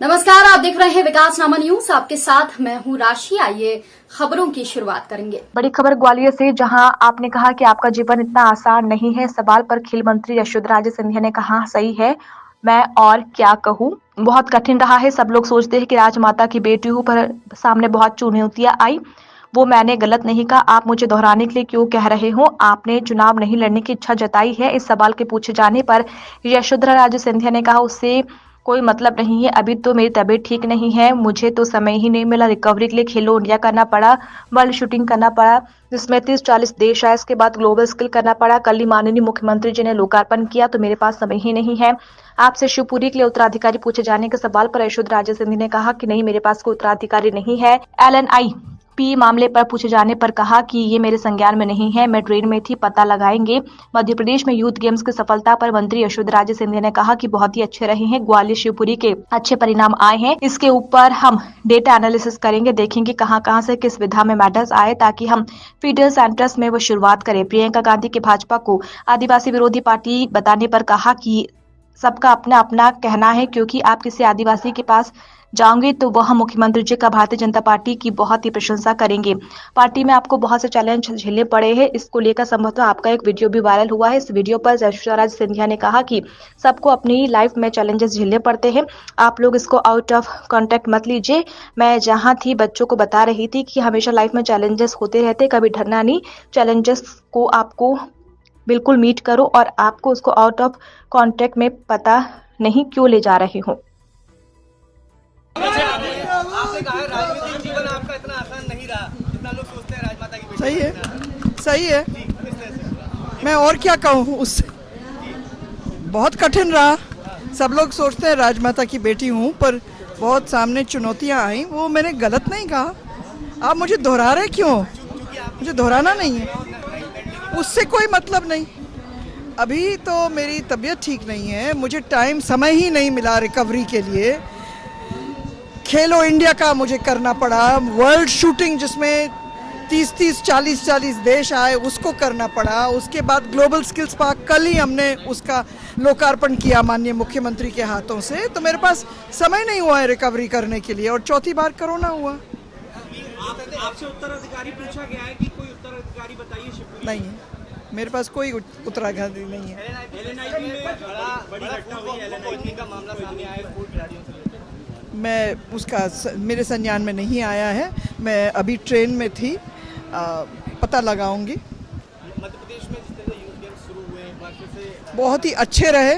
नमस्कार, आप देख रहे हैं विकासनामा न्यूज। आपके साथ मैं हूं राशि। आइए खबरों की शुरुआत करेंगे। बड़ी खबर ग्वालियर से, जहां आपने कहा कि आपका जीवन इतना आसान नहीं है। सवाल पर खेल मंत्री यशोधरा राजे सिंधिया ने कहा, सही है, मैं और क्या कहूं, बहुत कठिन रहा है। सब लोग सोचते हैं कि राजमाता की बेटी हूं, पर सामने बहुत चुनौतियां आई, वो मैंने गलत नहीं कहा। आप मुझे दोहराने के लिए क्यों कह रहे हो? आपने चुनाव नहीं लड़ने की इच्छा जताई है। इस सवाल के पूछे जाने पर यशोधरा राजे सिंधिया ने कहा, उससे कोई मतलब नहीं है। अभी तो मेरी तबीयत ठीक नहीं है, मुझे तो समय ही नहीं मिला। रिकवरी के लिए खेलो इंडिया करना पड़ा, वर्ल्ड शूटिंग करना पड़ा, जिसमें 30-40 देश आए। इसके बाद ग्लोबल स्किल करना पड़ा। कल ही माननीय मुख्यमंत्री जी ने लोकार्पण किया, तो मेरे पास समय ही नहीं है। आपसे शिवपुरी के लिए उत्तराधिकारी पूछे जाने के सवाल पर यशोधरा राजे सिंधिया ने कहा कि नहीं, मेरे पास कोई उत्तराधिकारी नहीं है। LNIP मामले पर पूछे जाने पर कहा कि ये मेरे संज्ञान में नहीं है, मैं ट्रेन में थी, पता लगाएंगे। मध्य प्रदेश में यूथ गेम्स की सफलता पर मंत्री यशोधरा राजे सिंधिया ने कहा कि बहुत ही अच्छे रहे हैं, ग्वालियर शिवपुरी के अच्छे परिणाम आए हैं। इसके ऊपर हम डेटा एनालिसिस करेंगे, देखेंगे कहां से किस विधा में मेडल्स आए, ताकि हम फीडर सेंटर्स में वो शुरुआत करें। प्रियंका गांधी के भाजपा को आदिवासी विरोधी पार्टी बताने पर कहा कि सबका अपना अपना कहना है, क्योंकि आप किसी आदिवासी के पास जाओगे तो वह मुख्यमंत्री जी का भारतीय जनता पार्टी की बहुत ही प्रशंसा करेंगे। पार्टी में आपको बहुत से चैलेंज झेलने पड़े हैं। इसको लेकर संभवतः आपका एक वीडियो भी वायरल हुआ है। इस वीडियो पर यशोधरा राजे सिंधिया ने कहा कि सबको अपनी लाइफ में चैलेंजेस झेलने पड़ते हैं, आप लोग इसको आउट ऑफ कॉन्टेक्ट मत लीजिए। मैं जहां थी बच्चों को बता रही थी कि हमेशा लाइफ में चैलेंजेस होते रहते, कभी डरना नहीं। चैलेंजेस को आपको बिल्कुल मीट करो, और आपको उसको आउट ऑफ कॉन्टेक्ट में पता नहीं क्यों ले जा रहे हो। आपने कहा है राजनीतिक जीवन आपका इतना आसान नहीं रहा जितना लोग सोचते हैं राजमाता की बेटी। सही है, सही है। मैं और क्या कहूँ उससे, बहुत कठिन रहा। सब लोग सोचते हैं राजमाता की बेटी हूँ, पर बहुत सामने चुनौतियाँ आई, वो मैंने गलत नहीं कहा। आप मुझे दोहरा रहे क्यों? मुझे दोहराना नहीं है, उससे कोई मतलब नहीं। अभी तो मेरी तबीयत ठीक नहीं है, मुझे टाइम समय ही नहीं मिला रिकवरी के लिए। खेलो इंडिया का मुझे करना पड़ा, वर्ल्ड शूटिंग जिसमें 30-30, 40-40 देश आए, उसको करना पड़ा। उसके बाद ग्लोबल स्किल्स पार्क कल ही हमने उसका लोकार्पण किया माननीय मुख्यमंत्री के हाथों से। तो मेरे पास समय नहीं हुआ है रिकवरी करने के लिए, और चौथी बार कोरोना हुआ। आपसे उत्तराधिकारी पूछा गया है कि कोई उत्तराधिकारी बताइए शिवपुरी। नहीं है, मेरे पास कोई उत्तराधिकारी नहीं है। LNIP में बड़ी घटना हुई है, LNIP का मामला सामने आया स्कूल खिलाड़ियों से। मैं उसका मेरे संज्ञान में नहीं आया है। मैं अभी ट्रेन में थी, पता लगाऊंगी। मध्य प्रदेश में जिस तरह यूथ गेम्स शुरू हुए हैं, बाकी से बहुत ही अच्छे रहे,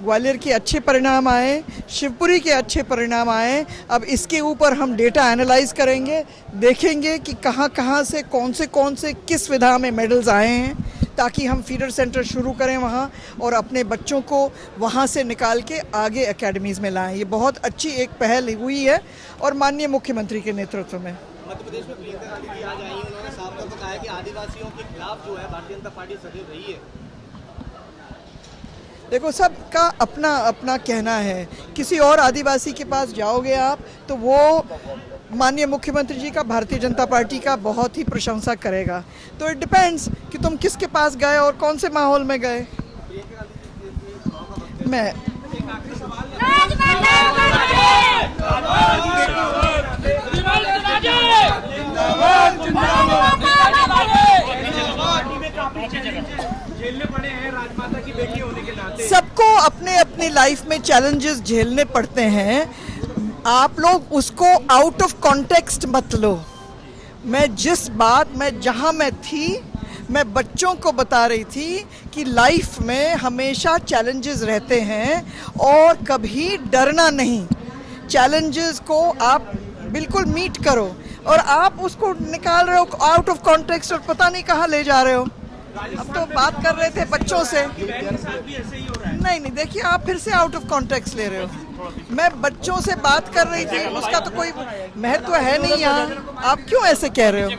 ग्वालियर के अच्छे परिणाम आए, शिवपुरी के अच्छे परिणाम आए। अब इसके ऊपर हम डेटा एनालाइज करेंगे, देखेंगे कि कहाँ से कौन से किस विधा में मेडल्स आए हैं, ताकि हम फीडर सेंटर शुरू करें वहाँ, और अपने बच्चों को वहाँ से निकाल के आगे एकेडमीज़ में लाएं। ये बहुत अच्छी एक पहल हुई है, और माननीय मुख्यमंत्री के नेतृत्व में। मध्य प्रदेश में प्रियंका गांधी जी आज आई हैं, उन्होंने साफ तौर पर कहा है कि आदिवासियों के खिलाफ जो है भारतीय जनता पार्टी सदैव रही है। देखो, सबका अपना अपना कहना है। किसी और आदिवासी के पास जाओगे आप, तो वो माननीय मुख्यमंत्री जी का, भारतीय जनता पार्टी का बहुत ही प्रशंसा करेगा। तो इट डिपेंड्स कि तुम किसके पास गए और कौन से माहौल में गए। मैं झेलने पड़े हैं राजमाता की बेटी होने के नाते। सबको अपने अपनी लाइफ में चैलेंजेस झेलने पड़ते हैं। आप लोग उसको आउट ऑफ कॉन्टेक्स्ट मत लो। मैं जहां मैं थी, मैं बच्चों को बता रही थी कि लाइफ में हमेशा चैलेंजेस रहते हैं, और कभी डरना नहीं। चैलेंजेस को आप बिल्कुल मीट करो, और आप उसको निकाल रहे हो आउट ऑफ कॉन्टेक्स्ट, और पता नहीं कहाँ ले जा रहे हो। अब तो बात कर रहे थे बच्चों से। नहीं, देखिए, आप फिर से आउट ऑफ कॉन्टेक्स्ट ले रहे हो। मैं बच्चों से बात कर रही थी, उसका तो कोई महत्व है नहीं यहाँ। आप क्यों ऐसे कह रहे हो?